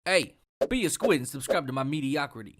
Hey, be a squid and subscribe to my mediocrity.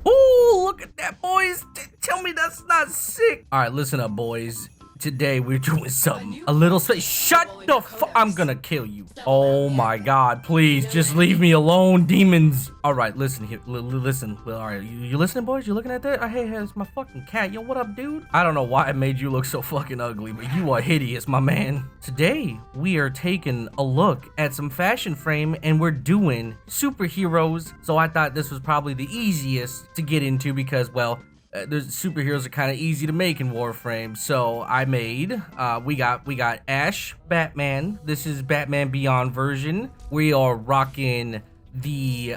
Ooh, look at that, boys. Tell me that's not sick. All right, listen up, boys. Today we're doing something a little shut the fuck. I'm gonna kill you. Oh my god, please just leave me alone, demons. All right, listen here. Listen. All right, you listening, boys? You looking at that? Hey, it's my fucking cat. Yo, what up, dude? I don't know why I made you look so fucking ugly, but you are hideous, my man. Today we are taking a look at some Fashionframe and we're doing superheroes. So I thought this was probably the easiest to get into because, well, there's superheroes are kind of easy to make in Warframe. So I made, we got Ash, Batman. This is Batman Beyond version. We are rocking the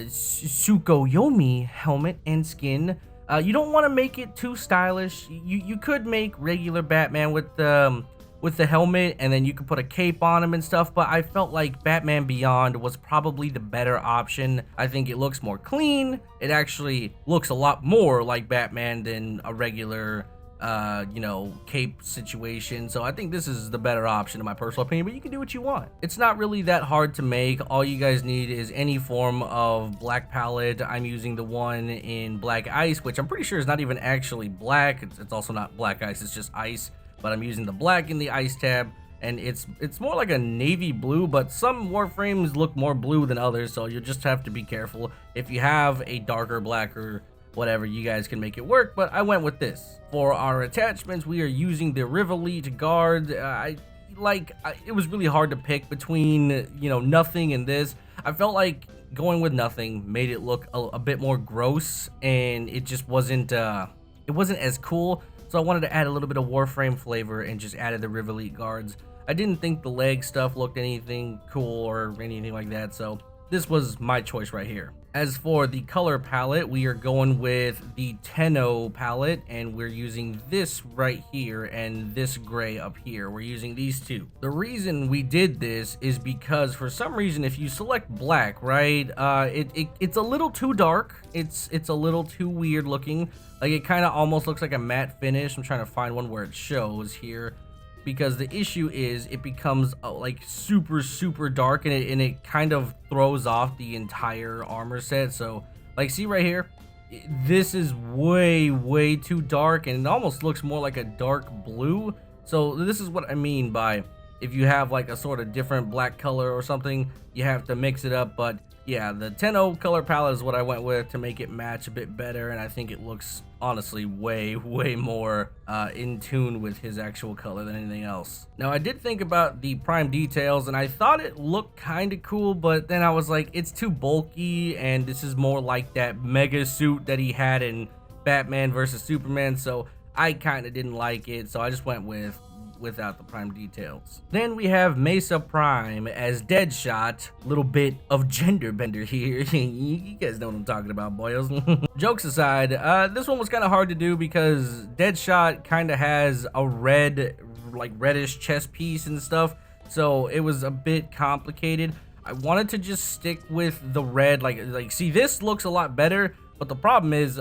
Tsukuyomi helmet and skin. You don't want to make it too stylish. You could make regular Batman with the helmet, and then you could put a cape on him and stuff, but I felt like Batman Beyond was probably the better option. I think it looks more clean. It actually looks a lot more like Batman than a regular cape situation. So I think this is the better option in my personal opinion, but you can do what you want. It's not really that hard to make. All you guys need is any form of black palette. I'm using the one in black ice, which I'm pretty sure is not even actually black. It's also not black ice, it's just ice. But I'm using the black in the ice tab, and it's more like a navy blue, but some Warframes look more blue than others, so you just have to be careful. If you have a darker black or whatever, you guys can make it work, but I went with this. For our attachments, we are using the Rivalite Guard. It was really hard to pick between, nothing and this. I felt like going with nothing made it look a bit more gross, and it just wasn't as cool. So I wanted to add a little bit of Warframe flavor and just added the Rivalite guards. I didn't think the leg stuff looked anything cool or anything like that, so this was my choice right here. As for the color palette, we are going with the Tenno palette, and we're using this right here and this gray up here. We're using these two. The reason we did this is because for some reason, if you select black, right, it's a little too dark. It's a little too weird looking. Like, it kind of almost looks like a matte finish. I'm trying to find one where it shows here, because the issue is it becomes like super dark, and it kind of throws off the entire armor set. So like, see right here, this is way too dark, and it almost looks more like a dark blue. So this is what I mean by, if you have like a sort of different black color or something, you have to mix it up. But yeah, the Tenno color palette is what I went with to make it match a bit better, and I think it looks honestly way more in tune with his actual color than anything else. Now, I did think about the prime details, and I thought it looked kind of cool, but then I was like, it's too bulky, and this is more like that mega suit that he had in Batman versus Superman, so I kind of didn't like it, so I just went without the prime details. Then we have Mesa Prime as Deadshot. Little bit of gender bender here. You guys know what I'm talking about, boys. Jokes aside, this one was kind of hard to do because Deadshot kind of has a reddish chest piece and stuff, so it was a bit complicated. I wanted to just stick with the red, like see, this looks a lot better, but the problem is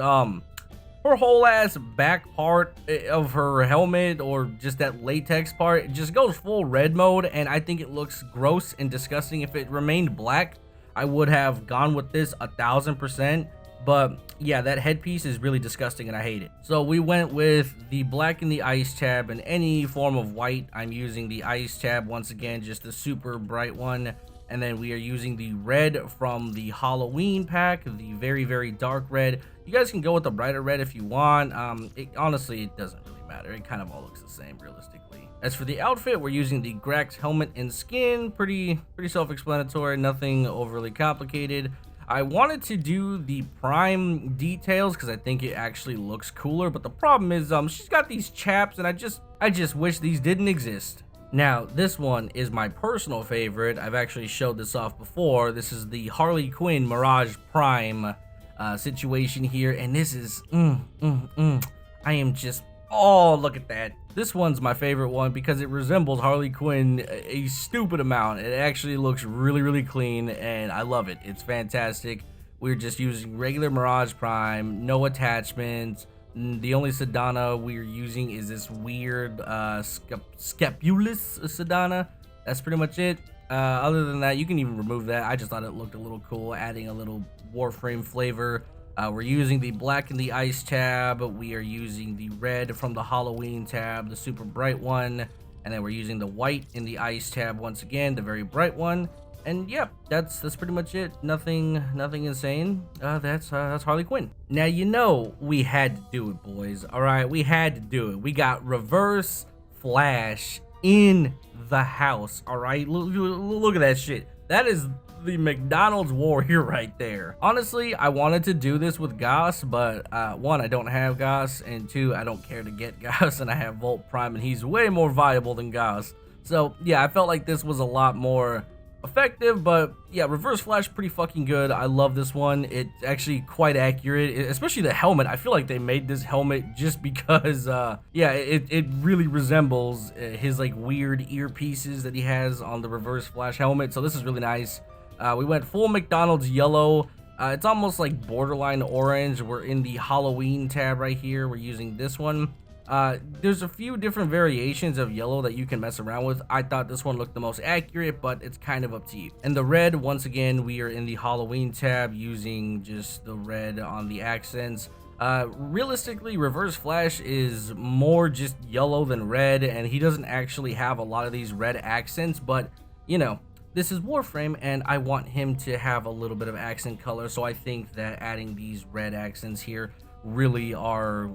her whole ass back part of her helmet, or just that latex part, it just goes full red mode, and I think it looks gross and disgusting. If it remained black, I would have gone with this 1000%, but yeah, that headpiece is really disgusting and I hate it. So we went with the black in the ice tab, and any form of white. I'm using the ice tab once again, just the super bright one. And then we are using the red from the Halloween pack, the very dark red. You guys can go with the brighter red if you want. Honestly, it doesn't really matter. It kind of all looks the same, realistically. As for the outfit, we're using the Grax helmet and skin. Pretty self-explanatory, nothing overly complicated. I wanted to do the prime details because I think it actually looks cooler, but the problem is she's got these chaps, and I just wish these didn't exist. Now, this one is my personal favorite. I've actually showed this off before. This is the Harley Quinn Mirage Prime situation here, and this is, I am just, oh, look at that. This one's my favorite one because it resembles Harley Quinn a stupid amount. It actually looks really clean, and I love it. It's fantastic. We're just using regular Mirage Prime, no attachments. The only Sedana we're using is this weird Scapulus Sedana. That's pretty much it. Other than that, you can even remove that. I just thought it looked a little cool, adding a little Warframe flavor. We're using the black in the ice tab. We are using the red from the Halloween tab, the super bright one. And then we're using the white in the ice tab once again, the very bright one. And yep, that's pretty much it. Nothing insane. That's Harley Quinn. Now you know we had to do it, boys. All right, we had to do it. We got Reverse Flash in the house. All right, look at that shit. That is the McDonald's warrior right there. Honestly, I wanted to do this with Goss, but one, I don't have Goss, and two, I don't care to get Goss, and I have Volt Prime, and he's way more valuable than Goss. So yeah, I felt like this was a lot more effective, but yeah, Reverse Flash pretty fucking good. I love this one. It's actually quite accurate, especially the helmet. I feel like they made this helmet just because yeah, it really resembles his like weird earpieces that he has on the Reverse Flash helmet. So this is really nice. We went full McDonald's yellow. It's almost like borderline orange. We're in the Halloween tab right here. We're using this one. There's a few different variations of yellow that you can mess around with. I thought this one looked the most accurate, but it's kind of up to you. And the red, once again, we are in the Halloween tab using just the red on the accents. Realistically, Reverse Flash is more just yellow than red, and he doesn't actually have a lot of these red accents, but you know, this is Warframe, and I want him to have a little bit of accent color, so I think that adding these red accents here really are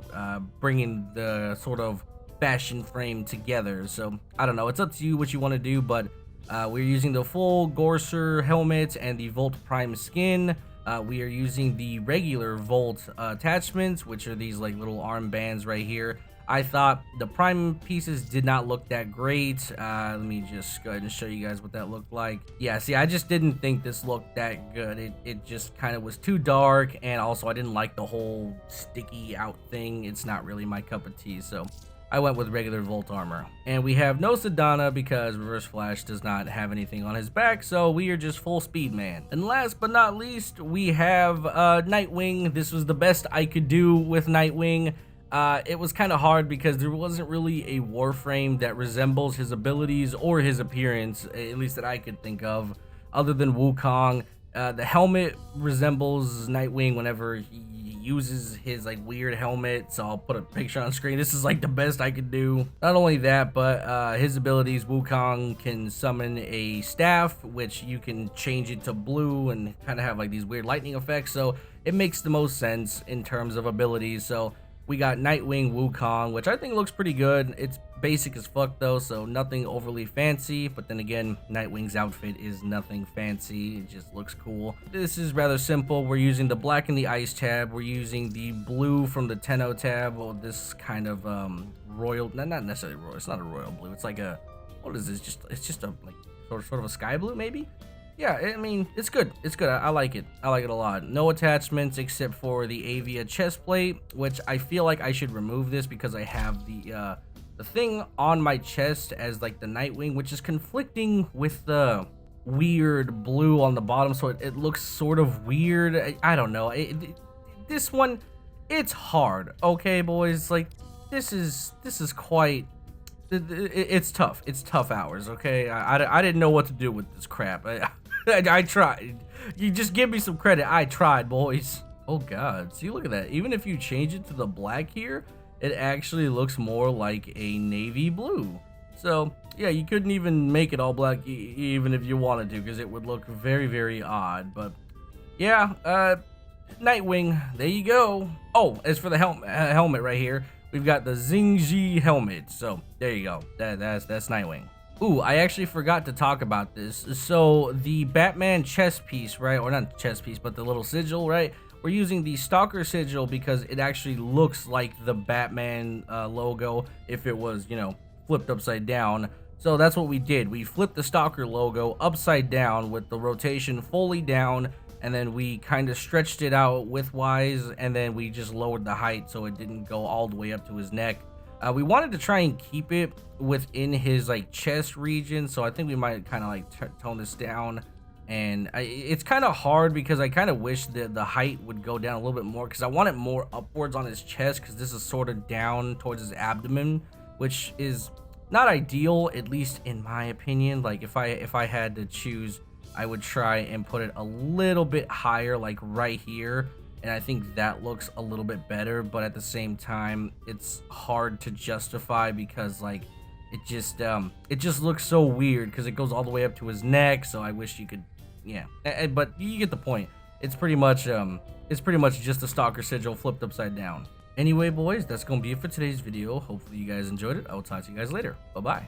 bringing the sort of fashion frame together. So I don't know, it's up to you what you want to do, but we're using the full Gorser helmet and the Volt Prime skin. We are using the regular Volt attachments, which are these like little armbands right here. I thought the Prime pieces did not look that great. Let me just go ahead and show you guys what that looked like. Yeah, see, I just didn't think this looked that good. It just kind of was too dark, and also I didn't like the whole sticky out thing. It's not really my cup of tea, so I went with regular Volt armor. And we have no Sedana because Reverse Flash does not have anything on his back, so we are just full speed man. And last but not least, we have Nightwing. This was the best I could do with Nightwing. It was kind of hard because there wasn't really a Warframe that resembles his abilities or his appearance, at least that I could think of, other than Wukong. The helmet resembles Nightwing whenever he uses his like weird helmet, so I'll put a picture on screen. This is like the best I could do. Not only that, but his abilities, Wukong can summon a staff, which you can change it to blue and kind of have like these weird lightning effects, so it makes the most sense in terms of abilities. So we got Nightwing Wukong, which I think looks pretty good. It's basic as fuck though, so nothing overly fancy, but then again, Nightwing's outfit is nothing fancy. It just looks cool. This is rather simple. We're using the black in the ice tab. We're using the blue from the Tenno tab. Well, this kind of royal, not necessarily royal. It's not a royal blue. It's like a, what is this? It's just a like sort of a sky blue maybe. Yeah, I mean, it's good. It's good. I like it. I like it a lot. No attachments except for the Avia chest plate, which I feel like I should remove this because I have the thing on my chest as like the Nightwing, which is conflicting with the weird blue on the bottom, so it looks sort of weird. I don't know. This one, it's hard. Okay, boys. Like this is quite. It's tough. It's tough hours. Okay, I didn't know what to do with this crap. I tried. You just give me some credit. I tried, boys. Oh god, see, look at that. Even if you change it to the black here, it actually looks more like a navy blue. So yeah, you couldn't even make it all black even if you wanted to, because it would look very, very odd. But yeah, Nightwing, there you go. Oh, as for the helmet right here, we've got the Zingji helmet. So there you go. That's Nightwing. Ooh, I actually forgot to talk about this. So the Batman chest piece, right? Or not chest piece, but the little sigil, right? We're using the Stalker sigil because it actually looks like the Batman logo if it was, you know, flipped upside down. So that's what we did. We flipped the Stalker logo upside down with the rotation fully down, and then we kind of stretched it out widthwise, and then we just lowered the height so it didn't go all the way up to his neck. We wanted to try and keep it within his like chest region, so I think we might kind of like tone this down. And it's kind of hard because I kind of wish that the height would go down a little bit more, because I want it more upwards on his chest, because this is sort of down towards his abdomen, which is not ideal, at least in my opinion. Like if I had to choose, I would try and put it a little bit higher, like right here, and I think that looks a little bit better. But at the same time, it's hard to justify because like it just looks so weird because it goes all the way up to his neck. So I wish you could, yeah. But you get the point. It's pretty much just a stalker sigil flipped upside down. Anyway, boys, that's gonna be it for today's video. Hopefully you guys enjoyed it. I will talk to you guys later. Bye bye.